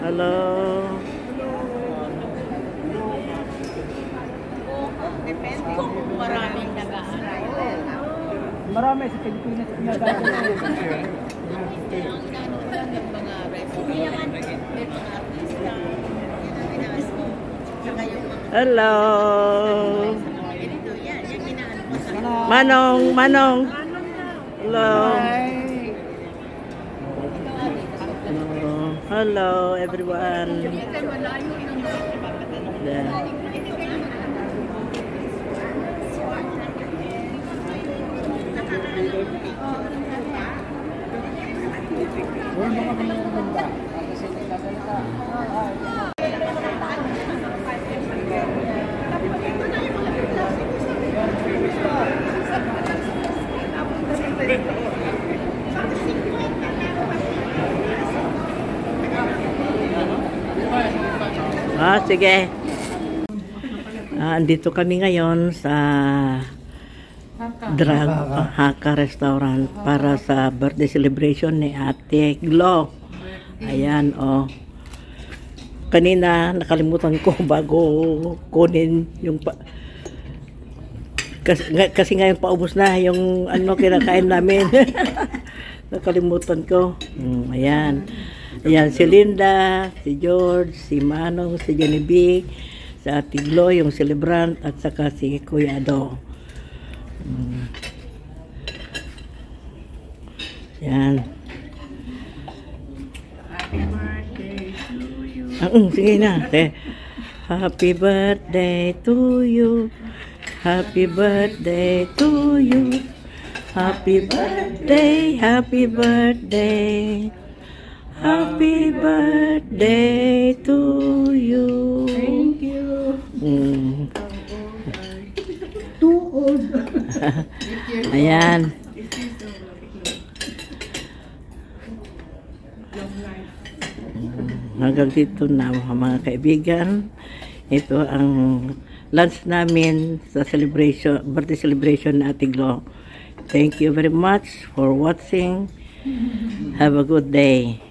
Hello. Depende kung maraming nag-aaral. Marami sa Pilipinas na nag-aaral. Hello. Manong, Manong. Hello. Hello everyone. Yeah. Sige. Andito kami ngayon sa Haka Restaurant para sa birthday celebration ni Ate Glo. Ayan, oh. Kanina nakalimutan ko bago kunin yung kasi ngayon paubos na yung ano kinakain namin. Nakalimutan ko. Ayan. Ayan, si Linda, si George, si Manong, si Genevieve, si Ate Glo, yung celebrant, at saka si Kuya Do. Ayan. Happy birthday to you. Sige na. Happy birthday to you. Happy birthday to you. Happy birthday, happy birthday. Happy birthday to you. Thank you. Too old. Ayan. Hanggang dito na mga kaibigan. Ito ang lunch namin sa celebration, birthday celebration na Ate Glo. Thank you very much for watching. Have a good day.